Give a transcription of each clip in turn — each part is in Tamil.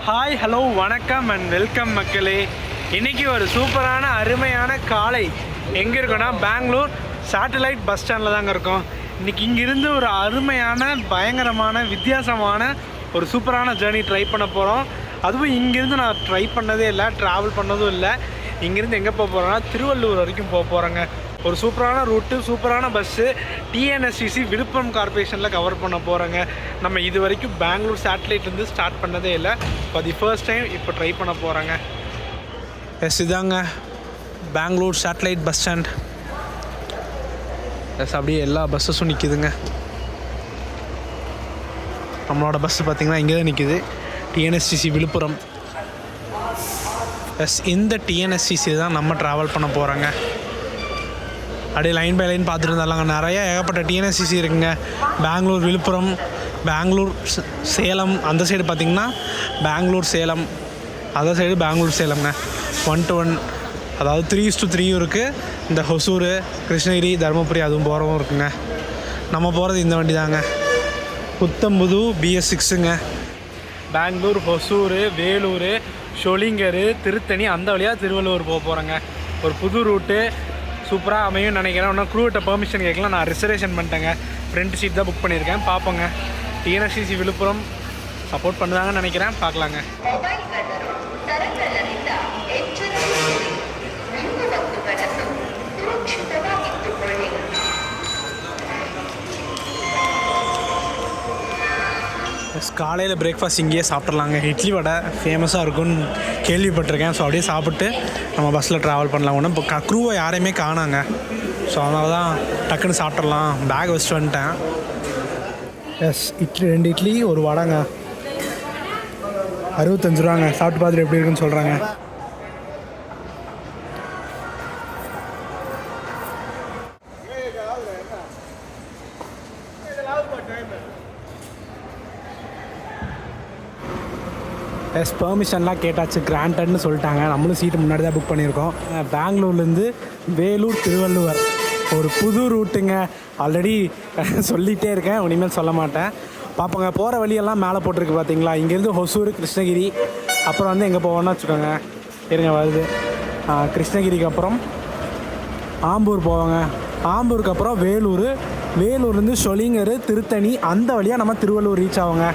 ஹாய் ஹலோ வணக்கம் அண்ட் வெல்கம் மக்களே. இன்றைக்கி ஒரு சூப்பரான அருமையான காலை எங்கே இருக்கோன்னா பெங்களூர் சேட்டலைட் பஸ் ஸ்டாண்டில் தாங்க இருக்கோம். இன்றைக்கி இங்கேருந்து ஒரு அருமையான பயங்கரமான வித்தியாசமான ஒரு சூப்பரான ஜேர்னி ட்ரை பண்ண போகிறோம். அதுவும் இங்கேருந்து நான் ட்ரை பண்ணதே இல்லை, ட்ராவல் பண்ணதும் இல்லை. இங்கேருந்து எங்கே போக போகிறோன்னா திருவள்ளூர் வரைக்கும் போக போகிறோங்க. ஒரு சூப்பரான ரூட்டு, சூப்பரான பஸ்ஸு, டிஎன்எஸ்சிசி விழுப்புரம் கார்பரேஷனில் கவர் பண்ண போகிறோங்க. நம்ம இது வரைக்கும் பெங்களூர் சேட்டலைட்லேருந்து ஸ்டார்ட் பண்ணதே இல்லை. இப்போ தி ஃபர்ஸ்ட் டைம் இப்போ ட்ரை பண்ண போகிறோங்க. எஸ், இதாங்க Bangalore satellite bus stand. Yes, அப்படியே எல்லா பஸ்ஸஸும் நிற்கிதுங்க. நம்மளோட பஸ்ஸு பார்த்திங்கன்னா இங்கே தான் நிற்கிது, டிஎன்எஸ்சிசி விழுப்புரம். எஸ், இந்த டிஎன்எஸ்சிசி தான் நம்ம ட்ராவல் பண்ண போகிறோங்க. அப்படியே லைன் பை லைன் பார்த்துட்டு இருந்தாங்க. நிறையா ஏகப்பட்ட டிஎன்எஸ்சிசி இருக்குங்க. பெங்களூர் விழுப்புரம், பெங்களூர் சேலம், அந்த சைடு பார்த்திங்கன்னா பெங்களூர் சேலம், அந்த சைடு பெங்களூர் சேலம்ங்க. 1-to-1, அதாவது 3:3 இருக்குது. இந்த ஹொசூர், கிருஷ்ணகிரி, தருமபுரி அதுவும் போகிறவும் இருக்குங்க. நம்ம போகிறது இந்த வண்டி தாங்க, புத்தம்புது BS6ங்க. பெங்களூர், ஹொசூர், வேலூர், ஷொலிங்கர், திருத்தணி, அந்த வழியாக திருவள்ளூர் போக போகிறேங்க. ஒரு புது ரூட்டு சூப்பராக அமையும் நினைக்கிறேன். இன்னும் க்ரூட்ட பெர்மிஷன் கேட்கலாம், நான் ரிசர்வேஷன் பண்ணிட்டேங்க. ஃப்ரண்ட் சீட் தான் புக் பண்ணியிருக்கேன். பார்ப்போங்க. டிஎன்எஸ்சிசி விழுப்புரம் சப்போர்ட் பண்ணுதாங்கன்னு நினைக்கிறேன். பார்க்கலாங்க. காலையில் பிரேக்ஃபாஸ்ட் இங்கேயே சாப்பிட்றலாங்க. இட்லி வடை ஃபேமஸாக இருக்குன்னு கேள்விப்பட்டிருக்கேன். ஸோ அப்படியே சாப்பிட்டு நம்ம பஸ்ஸில் ட்ராவல் பண்ணலாம். ஒன்றும் இப்போ க்ரூவை யாரையுமே காணாங்க. ஸோ அதனால தான் டக்குன்னு சாப்பிட்றலாம், பேக் வச்சுட்டு வந்துட்டேன். எஸ், இட்லி 2 இட்லி ஒரு வடைங்க, 65 ரூபாங்க. சாப்பிட்டு பார்த்துட்டு எப்படி இருக்குன்னு சொல்கிறாங்க. எஸ், பெர்மிஷன்லாம் கேட்டாச்சு, கிராண்டட்னு சொல்லிட்டாங்க. நம்மளும் சீட்டு முன்னாடி தான் புக் பண்ணியிருக்கோம். பெங்களூர்லேருந்து வேலூர், திருவள்ளுவர் ஒரு புது ரூட்டுங்க. ஆல்ரெடி சொல்லிகிட்டே இருக்கேன், இனிமேல் சொல்ல மாட்டேன். பார்ப்போங்க. போகிற வழியெல்லாம் மேலே போட்டிருக்கு பார்த்தீங்களா. இங்கேருந்து ஹொசூர், கிருஷ்ணகிரி, அப்புறம் வந்து எங்கே போவோம்னா வச்சுக்கோங்க, இருங்க வருது, கிருஷ்ணகிரிக்கு அப்புறம் ஆம்பூர் போவாங்க. ஆம்பூருக்கு அப்புறம் வேலூர், வேலூர்லேருந்து ஷொலிங்கர், திருத்தணி, அந்த வழியாக நம்ம திருவள்ளூர் ரீச் ஆகுங்க.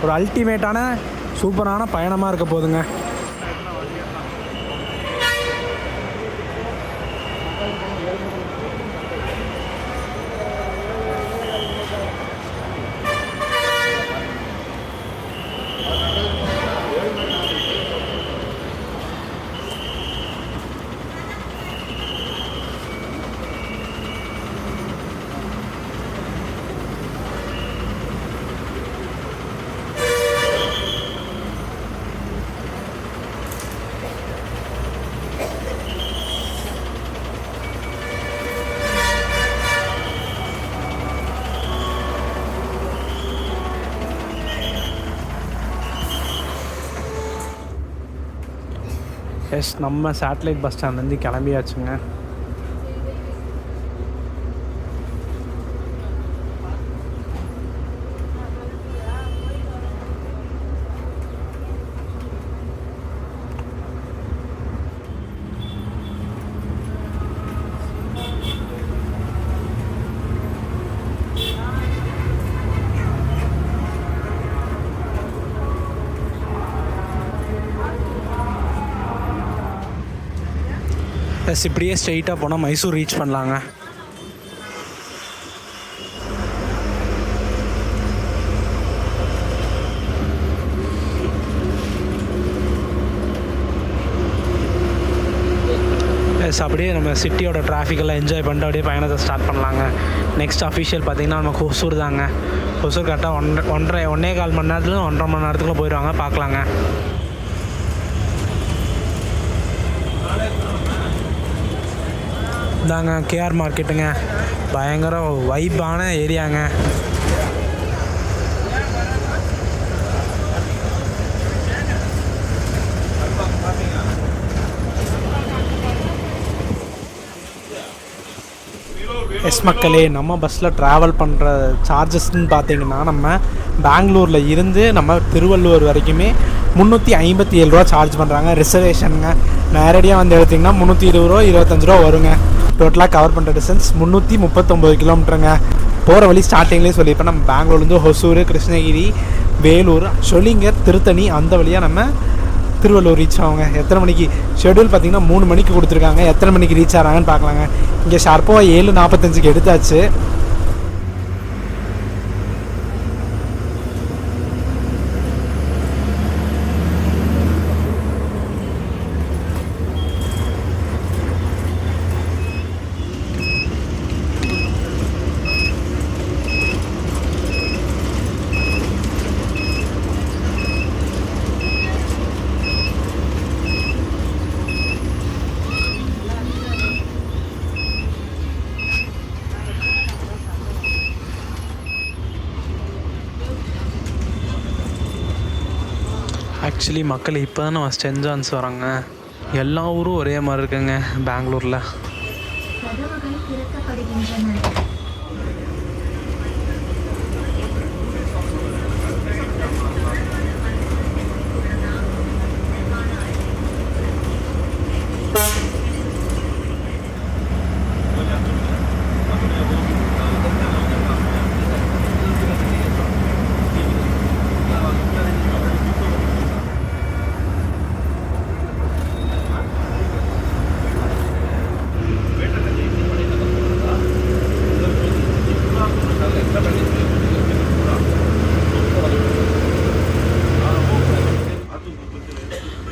ஒரு அல்டிமேட்டான சூப்பரான பயணமாக இருக்க போதுங்க. எஸ், நம்ம சேட்டலைட் பஸ் ஸ்டாண்ட்லேருந்து கிளம்பியாச்சுங்க. எஸ், இப்படியே ஸ்ட்ரெயிட்டாக போனால் மைசூர் ரீச் பண்ணலாங்க. எஸ், அப்படியே நம்ம சிட்டியோட டிராஃபிக்கெல்லாம் என்ஜாய் பண்ணிட்டு அப்படியே பயணத்தை ஸ்டார்ட் பண்ணலாங்க. நெக்ஸ்ட் அஃபிஷியல் பார்த்திங்கன்னா நம்ம ஹொசூர் தாங்க. ஹொசூர் கரெக்டாக 1.5 மணி நேரத்துல 1.5 மணி நேரத்துக்குள்ளே போயிடுவாங்க. பார்க்கலாங்க. இதாங்க கேஆர் மார்க்கெட்டுங்க, பயங்கர வைப்பான ஏரியாங்க. எஸ் மக்களே, நம்ம பஸ்ஸில் ட்ராவல் பண்ணுற சார்ஜஸ்ன்னு பார்த்தீங்கன்னா நம்ம பெங்களூரில் இருந்து நம்ம திருவள்ளூர் வரைக்குமே 357 ரூபா சார்ஜ் பண்ணுறாங்க. ரிசர்வேஷனுங்க. நேரடியாக வந்து எடுத்திங்கன்னா 320 ரூபா 25 ரூபா வருங்க. டோட்டலாக கவர் பண்ணுற டிஸ்டன்ஸ் 339 கிலோமீட்டருங்க. போகிற வழி ஸ்டார்டிங்லேயே சொல்லியிருப்பேன், நம்ம பெங்களூர்லேருந்து ஹொசூர், கிருஷ்ணகிரி, வேலூர், ஷொலிங்கர், திருத்தணி அந்த வழியாக நம்ம திருவள்ளூர் ரீச் ஆகுங்க. எத்தனை மணிக்கு ஷெடியூல் பார்த்திங்கன்னா 3 மணிக்கு கொடுத்துருக்காங்க. எத்தனை மணிக்கு ரீச் ஆகிறாங்கன்னு பார்க்கலாங்க. இங்கே ஷார்ப்பாக 7:45 எடுத்தாச்சு. ஆக்சுவலி மக்கள் இப்போ தான் நம்ம சென்ட் ஜான்ஸ் வராங்க. எல்லா ஊரும் ஒரே மாதிரி இருக்குங்க பெங்களூரில்.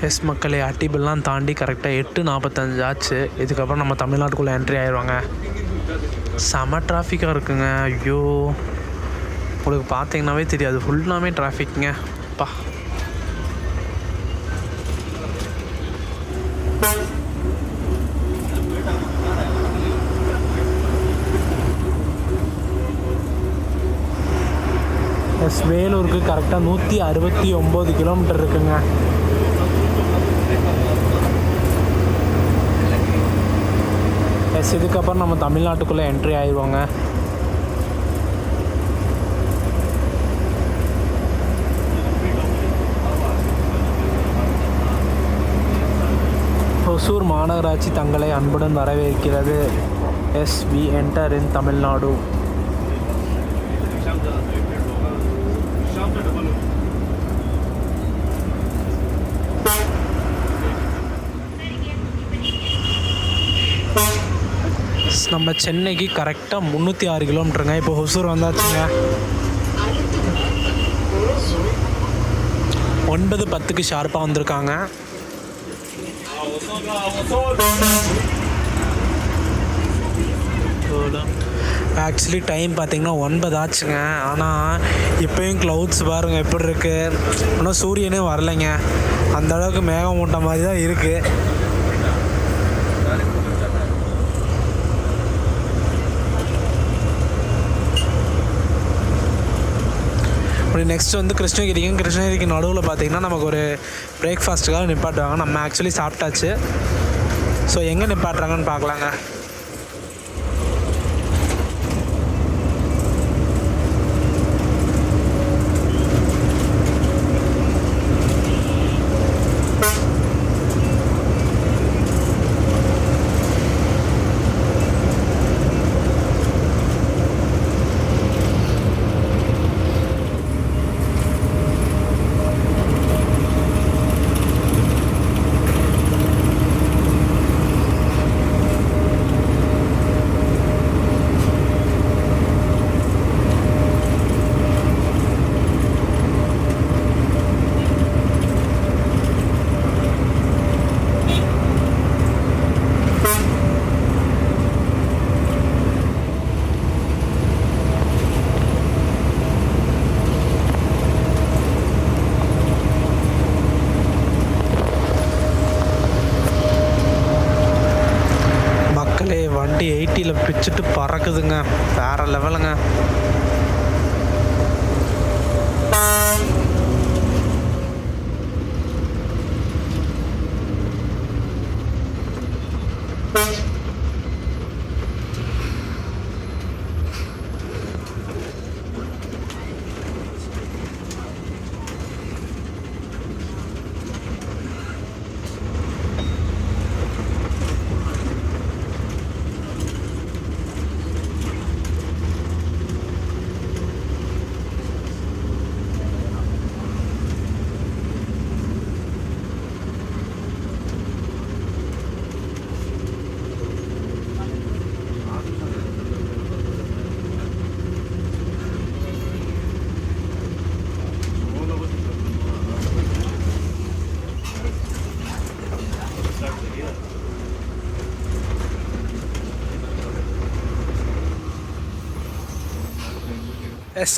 எஸ் மக்களே, அட்டிபிள்லாம் தாண்டி கரெக்டாக 8:45 ஆச்சு. இதுக்கப்புறம் நம்ம தமிழ்நாட்டுக்குள்ளே என்ட்ரி ஆயிடுவாங்க. செம டிராஃபிக்காக இருக்குங்க. ஐயோ, உங்களுக்கு பார்த்தீங்கன்னாவே தெரியாது, ஃபுல்லாமே டிராஃபிக்குங்க. அப்பா, எஸ் வேலூருக்கு கரெக்டாக 169 கிலோமீட்டர் இருக்குங்க. எஸ், இதுக்கப்புறம் நம்ம தமிழ்நாட்டுக்குள்ளே என்ட்ரி ஆயிடுவாங்க. ஒசூர் மாநகராட்சி தங்களை அன்புடன் வரவேற்கிறது. Yes, we enter in Tamil Nadu. நம்ம சென்னைக்கு கரெக்டாக 306 கிலோமீட்டருங்க. இப்போ ஒசூர் வந்தாச்சுங்க. 9:10க்கு ஷார்ப்பாக வந்திருக்காங்க. ஆக்சுவலி டைம் பார்த்திங்கன்னா 9 ஆச்சுங்க. ஆனால் இப்போயும் க்ளவுட்ஸ் பாருங்கள் எப்படி இருக்குது. ஆனால் சூரியனே வரலைங்க. அந்தளவுக்கு மேகமூட்டம் மாதிரி தான் இருக்குது. அப்படி நெக்ஸ்ட் வந்து கிருஷ்ணகிரிக்கு நடுவில் பார்த்திங்கன்னா நமக்கு ஒரு பிரேக்ஃபாஸ்ட்டுக்காக நிப்பாட்டுவாங்க. நம்ம ஆக்சுவலி சாப்பிட்டாச்சு. ஸோ எங்கே நிப்பாட்டுறாங்கன்னு பார்க்கலாங்க. வண்டி 80ல் பிச்சுட்டு பறக்குதுங்க. வேறு லெவலுங்க.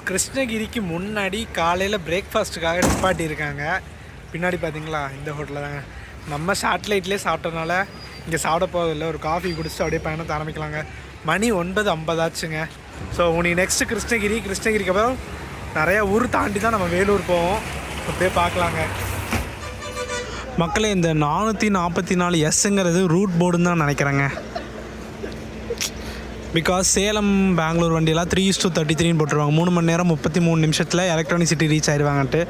கிருஷ்ணகிரிக்கு முன்னாடி காலையில் பிரேக்ஃபாஸ்ட்டுக்காக நிப்பாட்டியிருக்காங்க. பின்னாடி பார்த்தீங்களா இந்த ஹோட்டலில் தாங்க. நம்ம சேட்டலைட்லேயே சாப்பிட்டதுனால இங்கே சாப்பிட போவதில்லை. ஒரு காஃபி குடிச்சிட்டு அப்படியே பயணத்தை ஆரம்பிக்கலாங்க. மணி 9:50 ஆச்சுங்க. ஸோ உனக்கு நெக்ஸ்ட்டு கிருஷ்ணகிரிக்கு அப்புறம் நிறையா ஊர் தாண்டி தான் நம்ம வேலூர் போவோம். அப்படியே பார்க்கலாங்க. மக்களே, இந்த 444 எஸ்ஸுங்கிறது ரூட் போர்டுன்னு தான் நினைக்கிறேங்க. பிகாஸ் சேலம் பெங்களூர் வண்டியெல்லாம் 3:33 போட்டுருவாங்க. 3 மணி நேரம் 33 நிமிஷத்தில் எலக்ட்ரானிக் சிட்டி ரீச் ஆயிடுவாங்கன்ட்டு.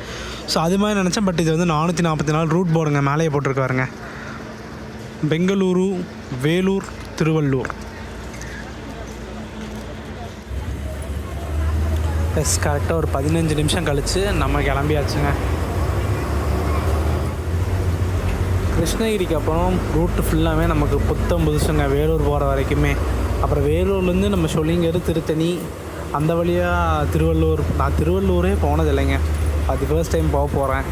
ஸோ அது மாதிரி நினச்சேன். பட் இது வந்து 444 ரூட் போர்டுங்க. மேலேயே போட்டிருக்காருங்க. பெங்களூரு, வேலூர், திருவள்ளூர். கரெக்டாக ஒரு 15 நிமிஷம் கழித்து நம்ம கிளம்பியாச்சுங்க. கிருஷ்ணகிரிக்கு அப்புறம் ரூட்டு ஃபுல்லாகவே நமக்கு புதுசுங்க. வேலூர் போகிற வரைக்குமே. அப்புறம் வேலூர்லேருந்து நம்ம சொல்லிங்கரு, திருத்தணி, அந்த வழியாக திருவள்ளூர். நான் திருவள்ளூரே போனது இல்லைங்க. அது ஃபர்ஸ்ட் டைம் போக போகிறேன்.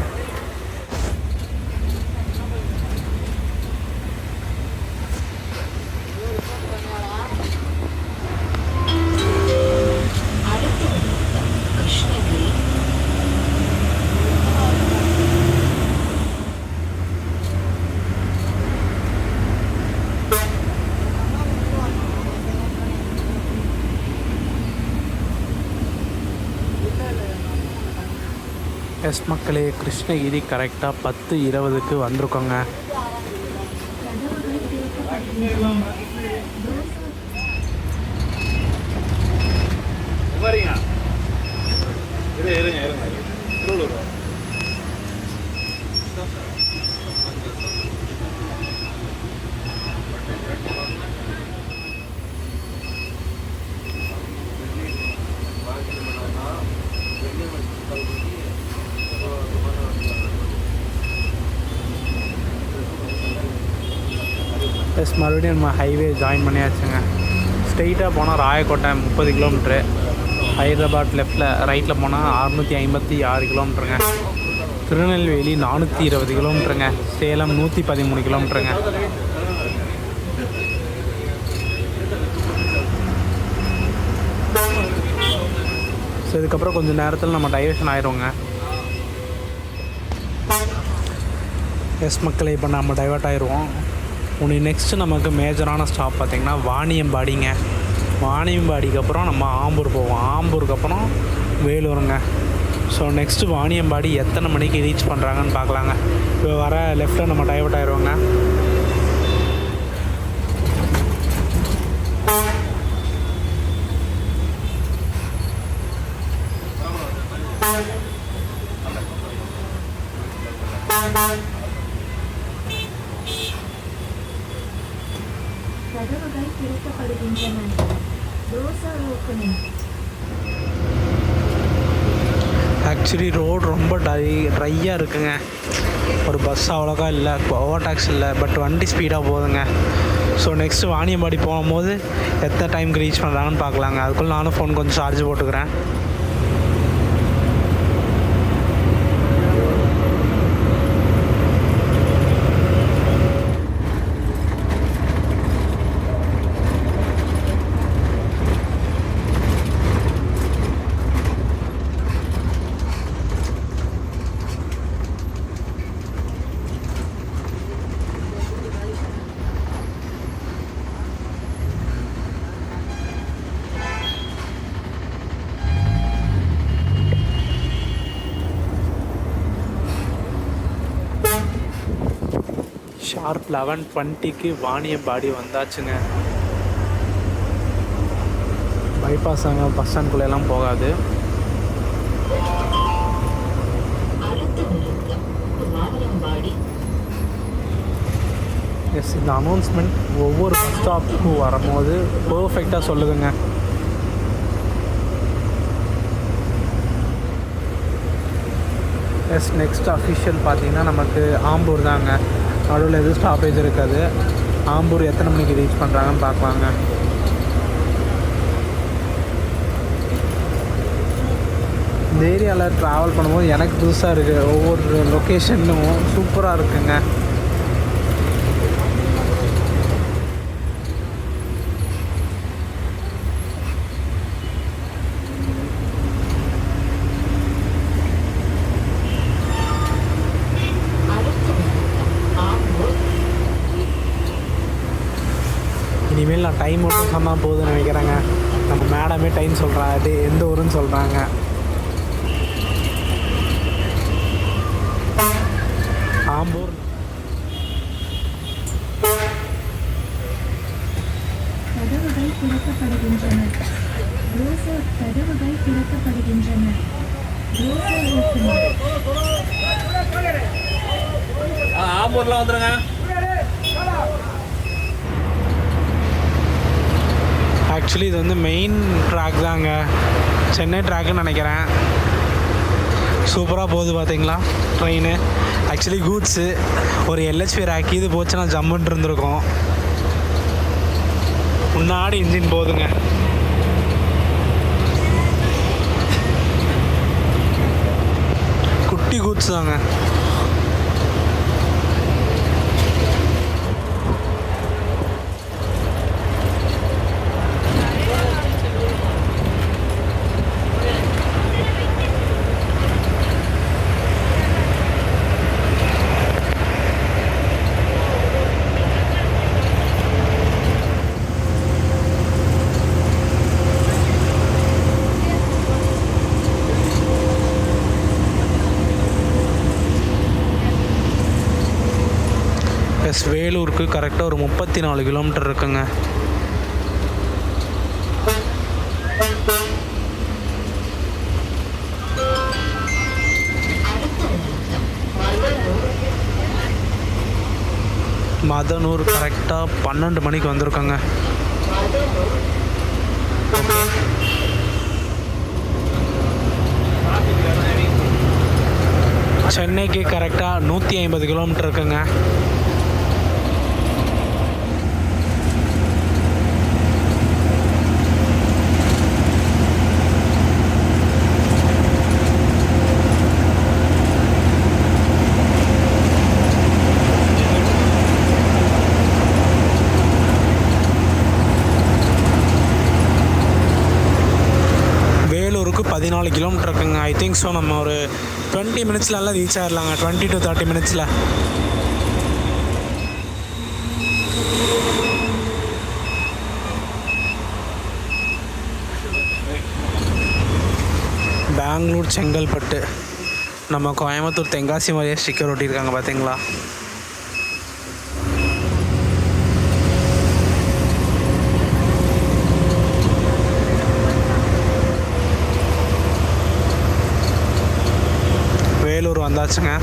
எஸ் மக்களே, கிருஷ்ணகிரி கரெக்டாக 10:20க்கு வந்திருக்கோங்க. மறுபடியும் நம்ம ஹைவே ஜாயின் பண்ணியாச்சுங்க. ஸ்ட்ரெயிட்டாக போனால் ராயக்கோட்டை 30 கிலோமீட்ரு, ஹைதராபாத் ரைட்டில் போனால் 656 கிலோமீட்டருங்க, திருநெல்வேலி 420 கிலோமீட்டருங்க, சேலம் 113 கிலோமீட்டருங்க. ஸோ இதுக்கப்புறம் கொஞ்சம் நேரத்தில் நம்ம டைவர்ஷன் ஆயிடுவோங்க. எஸ் மக்களே, இப்போ நம்ம டைவர்ட் ஆயிடுவோம். உனக்கு நெக்ஸ்ட்டு நமக்கு மேஜரான ஸ்டாப் பார்த்திங்கன்னா வாணியம்பாடிங்க. வாணியம்பாடிக்கு அப்புறம் நம்ம ஆம்பூர் போவோம். ஆம்பூருக்கு அப்புறம் வேலூருங்க. ஸோ நெக்ஸ்ட்டு வாணியம்பாடி எத்தனை மணிக்கு ரீச் பண்ணுறாங்கன்னு பார்க்கலாங்க. இப்போ வர லெஃப்ட்டில் நம்ம டைவர்ட் ஆயிடுவோங்க. ஆக்சுவலி ரோடு ரொம்ப ட்ரையாக இருக்குங்க. ஒரு பஸ் அவ்வளோக்கா இல்லை, ஓவர் டாக்ஸ் இல்லை, பட் வண்டி ஸ்பீடாக போகுதுங்க. ஸோ நெக்ஸ்ட்டு வாணியம்பாடி போகும்போது எத்தனை டைமுக்கு ரீச் பண்ணுறாங்கன்னு பார்க்கலாங்க. அதுக்குள்ளே நானும் ஃபோன் கொஞ்சம் சார்ஜ் போட்டுக்கிறேன். ஷார்ப் 11:20க்கு வாணியம்பாடி வந்தாச்சுங்க. பைபாஸ் அங்கே பஸ் ஸ்டாண்ட்குள்ளெல்லாம் போகாது. எஸ், இந்த அனௌன்ஸ்மெண்ட் ஒவ்வொரு பஸ் ஸ்டாப்புக்கும் வரும்போது பர்ஃபெக்டாக சொல்லுதுங்க. எஸ், நெக்ஸ்ட் அஃபிஷியல் பார்த்தீங்கன்னா நமக்கு ஆம்பூர் தாங்க. நடுவில் எதுவும் ஸ்டாப்பேஜ் இருக்காது. ஆம்பூர் எத்தனை மணிக்கு ரீச் பண்ணுறாங்கன்னு பார்க்கலாங்க. இந்த ஏரியாவில் ட்ராவல் பண்ணும்போது எனக்கு புதுசாக இருக்குது. ஒவ்வொரு லொக்கேஷனும் சூப்பராக இருக்குங்க. இனிமேல் நான் டைம் மட்டும் சொன்னால் போதுன்னு நினைக்கிறேங்க. நம்ம மேடமே டைம் சொல்கிறாங்க, அது எந்த ஊருன்னு சொல்கிறாங்க. ஆம்பூர். கதவுகள் திறக்கப்படுகின்றன. கதவுகள் திறக்கப்படுகின்றன. ஆம்பூர்லாம் வந்துடுங்க. ஆக்சுவலி இது வந்து மெயின் ட்ராக் தாங்க, சென்னை ட்ராக்குன்னு நினைக்கிறேன். சூப்பராக போகுது பார்த்தீங்களா ட்ரெயின். ஆக்சுவலி கூட்ஸு ஒரு எல்ஹெச்பி ரேக் இது போச்சுன்னா ஜம்முன்ட்டு இருந்திருக்கும். முன்னாடி இன்ஜின் போகுதுங்க. குட்டி கூட்ஸ் தாங்க. வேலூருக்கு கரெக்டாக ஒரு 34 கிலோமீட்டர் இருக்குங்க. மதனூர் கரெக்டாக 12 மணிக்கு வந்திருக்கோங்க. சென்னைக்கு கரெக்டாக 150 கிலோமீட்டர் இருக்குங்க. வேலூருக்கு 14 கிலோமீட்டர் இருக்குங்க. ஐ திங்க் ஸோ நம்ம ஒரு 20 மினிட்ஸ்லாம் ரீச் ஆகிடலாங்க. 20 to 30 மினிட்ஸில். பெங்களூர் செங்கல்பட்டு. நம்ம கோயம்புத்தூர் தென்காசி மாதிரியே ஸ்டிக்கர் ஒட்டியிருக்காங்க பார்த்தீங்களா. வேலூர் வந்தாச்சுங்க.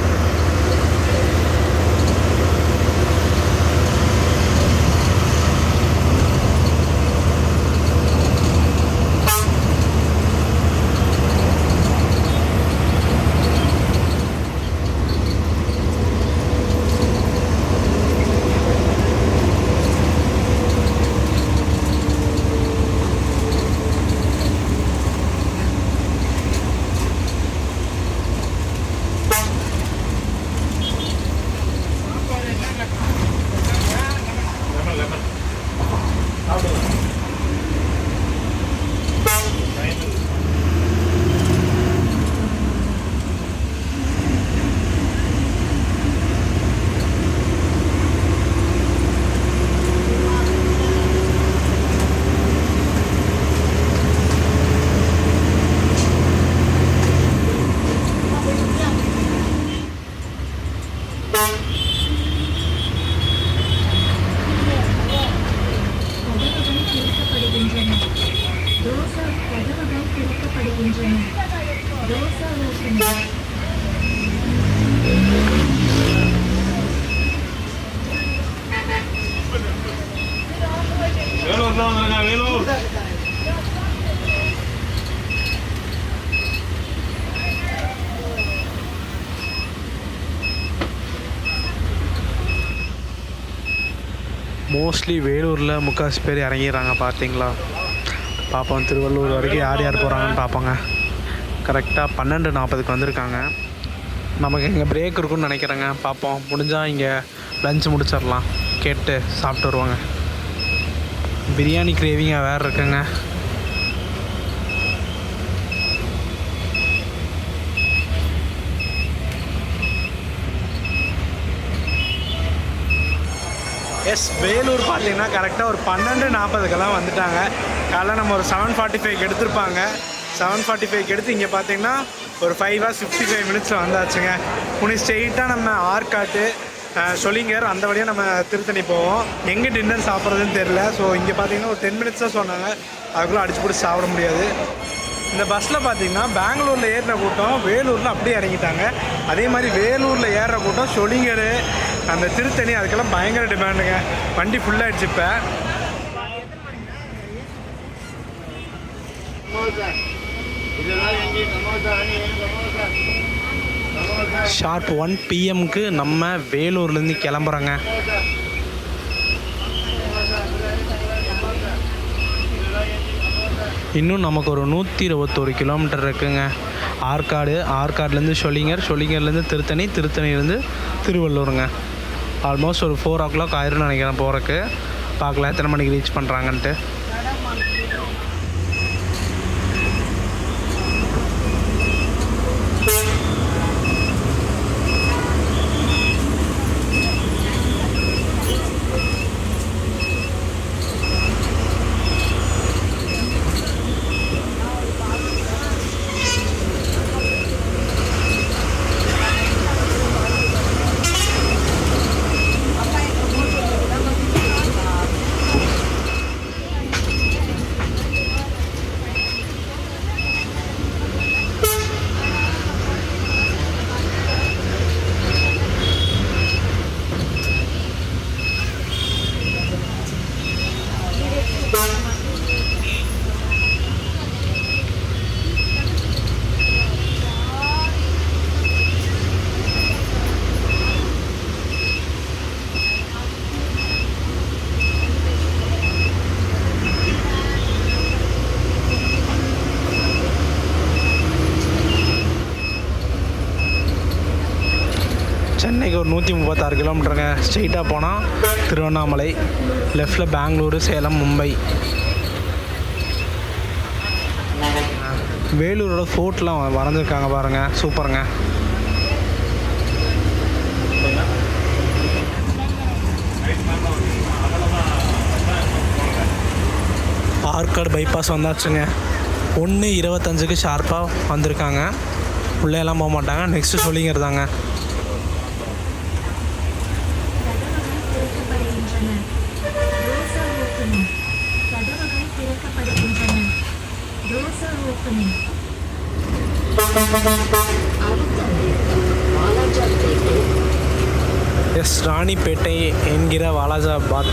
மோஸ்ட்லி வேலூரில் முக்கால்வாசி பேர் இறங்கிடுறாங்க பார்த்தீங்களா. பார்ப்போம் திருவள்ளூர் வரைக்கும் யார் யார் போகிறாங்கன்னு பார்ப்போங்க. கரெக்டாக 12:40க்கு வந்திருக்காங்க. நமக்கு இங்கே பிரேக் இருக்குன்னு நினைக்கிறேங்க. பார்ப்போம், முடிஞ்சால் இங்கே லஞ்ச் முடிச்சிடலாம். கேட்டு சாப்பிட்டு வருவாங்க. பிரியாணி கிரேவிங்காக வேறு இருக்குங்க. எஸ், வேலூர் பார்த்தீங்கன்னா கரெக்டாக ஒரு 12:40க்கெல்லாம் வந்துட்டாங்க. காலைல நம்ம ஒரு 7:45க்கு எடுத்திருப்பாங்க. 7:45க்கு எடுத்து இங்கே பார்த்தீங்கன்னா ஒரு 5 hours 55 minutesல வந்தாச்சுங்க. உனி ஸ்ட்ரெயிட்டாக நம்ம ஆற்காட்டு ஷொலிங்கர் அந்த வழியாக நம்ம திருத்தணி போவோம். எங்கே டின்னர் சாப்பிட்றதுன்னு தெரில. ஸோ இங்கே பார்த்தீங்கன்னா ஒரு 10 minutes தான் சொன்னாங்க. அதுக்குள்ளே அடிச்சு பிடிச்சி சாப்பிட முடியாது. இந்த பஸ்ஸில் பார்த்தீங்கன்னா பெங்களூரில் ஏறுற கூட்டம் வேலூரில் அப்படியே இறங்கிட்டாங்க. அதே மாதிரி வேலூரில் ஏறுற கூட்டம் ஷொலிங்கர் அந்த திருத்தணி அதுக்கெல்லாம் பயங்கர டிமாண்டுங்க. வண்டி ஃபுல்லாகிடுச்சு. இப்போ ஷார்ப் 1 PM நம்ம வேலூர்லேருந்து கிளம்புறோங்க. இன்னும் நமக்கு ஒரு 121 கிலோமீட்டர் இருக்குங்க. ஆற்காடுலேருந்து ஷொலிங்கர்லேருந்து திருத்தணிலேருந்து திருவள்ளூருங்க. ஆல்மோஸ்ட் ஒரு 4 o'clock ஆயிரும்னு நினைக்கிறேன் போகிறக்கு. பார்க்கலாம் எத்தனை மணிக்கு ரீச் பண்ணுறாங்கன்ட்டு. சென்னைக்கு ஒரு 136 கிலோமீட்டருங்க. ஸ்ட்ரெயிட்டாக போனால் திருவண்ணாமலை, லெஃப்டில் பெங்களூரு, சேலம், மும்பை. வேலூரோட ஃபோர்ட்லாம் வரைஞ்சிருக்காங்க பாருங்கள், சூப்பருங்க. ஆற்காடு பைபாஸ் வந்தாச்சுங்க. 1:25க்கு ஷார்ப்பாக வந்திருக்காங்க. உள்ளே எல்லாம் போக மாட்டாங்க. நெக்ஸ்ட்டு ஷொலிங்கர் தாங்க. எஸ், ராணிப்பேட்டை என்கிற வாலாஜாபாத்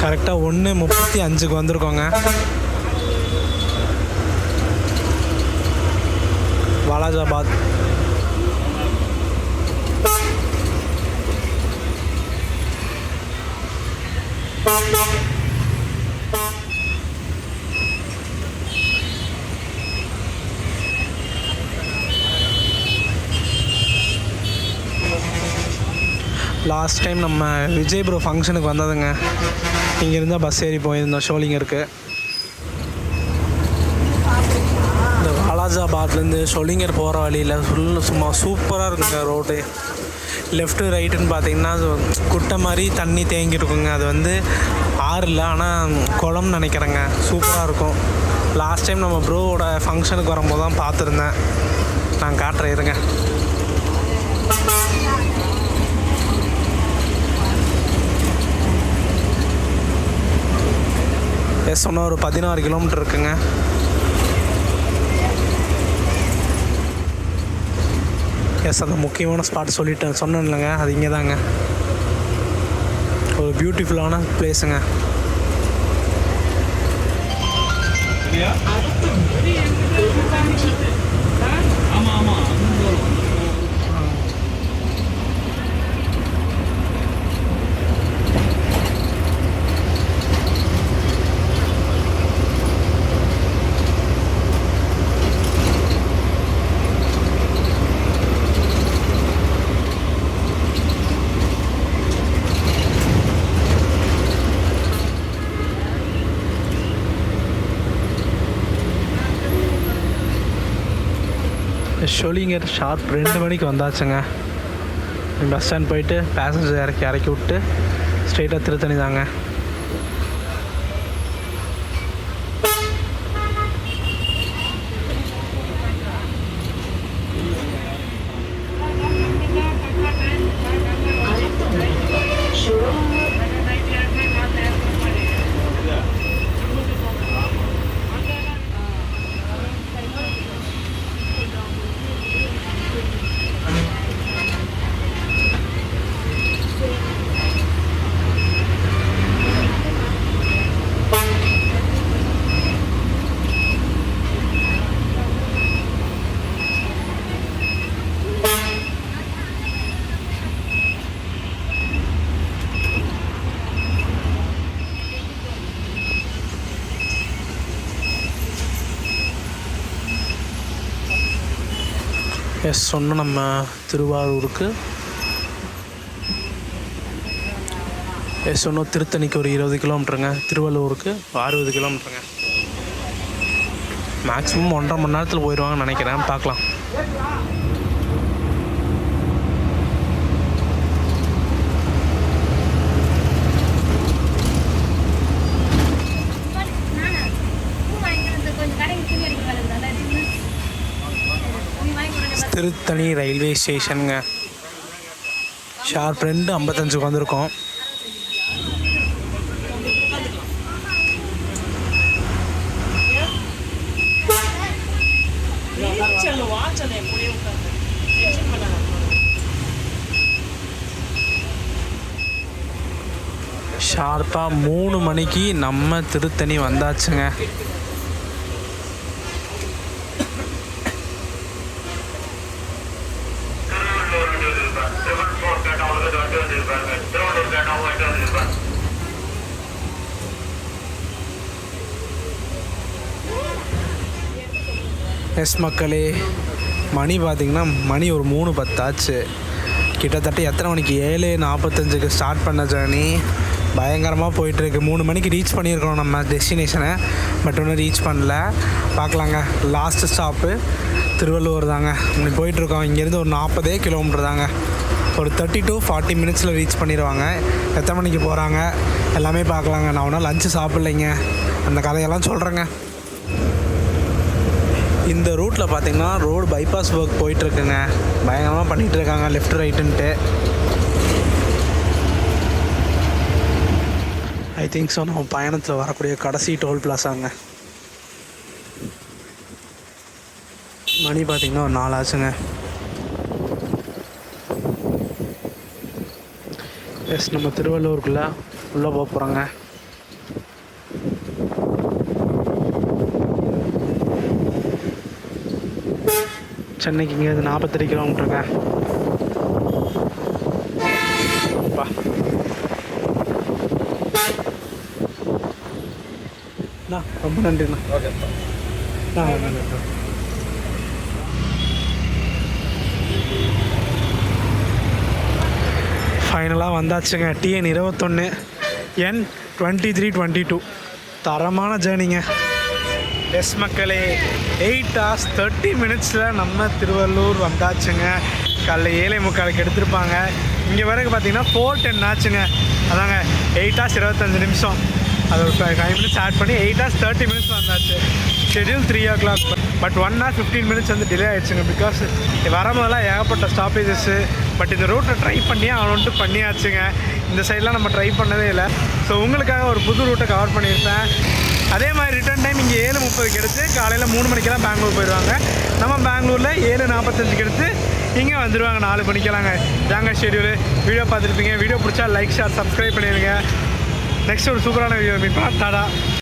கரெக்டாக 1:35க்கு வந்திருக்கோங்க. வாலாஜாபாத் லாஸ்ட் டைம் நம்ம விஜய் ப்ரோ ஃபங்க்ஷனுக்கு வந்ததுங்க. இங்கேருந்தா பஸ் ஏறி போயிருந்தோம் ஷோலிங்கருக்கு. இந்த வாலாஜாபாத்லேருந்து ஷோலிங்கர் போகிற வழியில் சும்மா சூப்பராக இருக்குங்க ரோடு. லெஃப்ட்டு ரைட்டுன்னு பார்த்தீங்கன்னா குட்டை மாதிரி தண்ணி தேங்கியிருக்குங்க. அது வந்து ஆறு இல்லை, ஆனால் குளம்னு நினைக்கிறேங்க. சூப்பராக இருக்கும். லாஸ்ட் டைம் நம்ம ப்ரோவோட ஃபங்க்ஷனுக்கு வரும்போது தான் பார்த்துருந்தேன். நான் காட்டுறேன் இருங்க. எஸ், சொன்னால் ஒரு 16 கிலோமீட்டர் இருக்குங்க. எஸ், அந்த முக்கியமான ஸ்பாட் சொன்னேன் இல்லைங்க, அது இங்கே தாங்க. ஒரு பியூட்டிஃபுல்லான பிளேஸுங்க. ஷோலிங்கர் ஷார்ப் 2 மணிக்கு வந்தாச்சுங்க. பஸ் ஸ்டாண்ட் போயிட்டு பேசஞ்சர் இறக்கி விட்டு ஸ்ட்ரெயிட்டாக திருத்தணி தாங்க. சொன்னோம் நம்ம திருவாரூருக்கு சொன்னோம். திருத்தணிக்கு ஒரு 20 கிலோமீட்டருங்க, திருவள்ளூருக்கு 60 கிலோமீட்டருங்க. மேக்ஸிமம் 1.5 மணி நேரத்தில் போயிடுவாங்கன்னு நினைக்கிறேன். பார்க்கலாம். திருத்தணி ரயில்வே ஸ்டேஷனுங்க. ஷார்ப் 2:55 வந்திருக்கோம். ஷார்ப்பாக 3 மணிக்கு நம்ம திருத்தணி வந்தாச்சுங்க. மக்களே, மணி பார்த்திங்கன்னா மணி ஒரு 3:10 ஆச்சு. கிட்டத்தட்ட எத்தனை மணிக்கு 7:45க்கு ஸ்டார்ட் பண்ண ஜேர்னி பயங்கரமாக போயிட்டுருக்கு. 3 மணிக்கு ரீச் பண்ணியிருக்கோம் நம்ம டெஸ்டினேஷனை. பட் ஒன்றும் ரீச் பண்ணல. பார்க்கலாங்க. லாஸ்ட்டு ஸ்டாப்பு திருவள்ளூர் தாங்க. இப்படி போயிட்டுருக்கோம். இங்கேருந்து ஒரு 40 கிலோமீட்டர் தாங்க. ஒரு 30 to 40 மினிட்ஸில் ரீச் பண்ணிடுவாங்க. எத்தனை மணிக்கு போகிறாங்க எல்லாமே பார்க்கலாங்க. நான் ஒன்றும் லஞ்சு சாப்பிட்லைங்க, அந்த கதையெல்லாம் சொல்கிறேங்க. இந்த ரூட்டில் பார்த்திங்கன்னா ரோடு பைபாஸ் ஒர்க் போயிட்டுருக்குங்க. பயங்கரமாக பண்ணிகிட்ருக்காங்க, லெஃப்ட் ரைட்டுன்ட்டு. ஐ திங்க் ஸோ நம்ம பயணத்தில் வரக்கூடிய கடைசி டோல் பிளாஸாங்க. மணி பார்த்திங்கன்னா ஒரு 4 ஆச்சுங்க. நம்ம திருவள்ளூருக்குள்ளே உள்ளே போக போகிறோங்க. சென்னைக்கு இங்கேருந்து 48 கிலோமீட்டருங்க. ரொம்ப நன்றிண்ணா. ஓகேப்பா. ஃபைனலாக வந்தாச்சுங்க. TN 21 N 2322. தரமான ஜேர்னிங்க. மக்களே, 8 hours 30 minutesல நம்ம திருவள்ளூர் வந்தாச்சுங்க. காலைல 7:45 எடுத்திருப்பாங்க. இங்கே வரைக்கும் பார்த்தீங்கன்னா 4:10 ஆச்சுங்க. அதாங்க 8 hours 25 நிமிஷம். அது ஒரு 5 minutes ஆட் பண்ணி 8 hours 30 minutes வந்தாச்சு. Schedule 3 o'clock. But 1 hour 15 minutes வந்து டிலே ஆகிடுச்சுங்க. பிகாஸ் வரும்போதெல்லாம் ஏகப்பட்ட ஸ்டாப்பேஜஸ்ஸு. பட் இந்த ரூட்டை ட்ரை பண்ணி அவன்ட்டு பண்ணியாச்சுங்க. இந்த சைட்லாம் நம்ம ட்ரை பண்ணதே இல்லை. ஸோ உங்களுக்காக ஒரு புது ரூட்டை கவர் பண்ணியிருப்பேன். அதே மாதிரி ரிட்டர்ன் டைம் இங்கே 7:30 எடுத்து காலையில் 3 மணிக்கெல்லாம் பெங்களூர் போயிடுவாங்க. நம்ம பெங்களூரில் 7:45 எடுத்து இங்கே வந்துடுவாங்க 4 மணிக்கெல்லாங்க. இதாங்க ஷெட்யூலு. வீடியோ பார்த்துருப்பீங்க. வீடியோ பிடிச்சா லைக், ஷேர், சப்ஸ்கிரைப் பண்ணிடுங்க. நெக்ஸ்ட் ஒரு சூப்பரான வீடியோ மீட் பண்ணலாம். டாடா.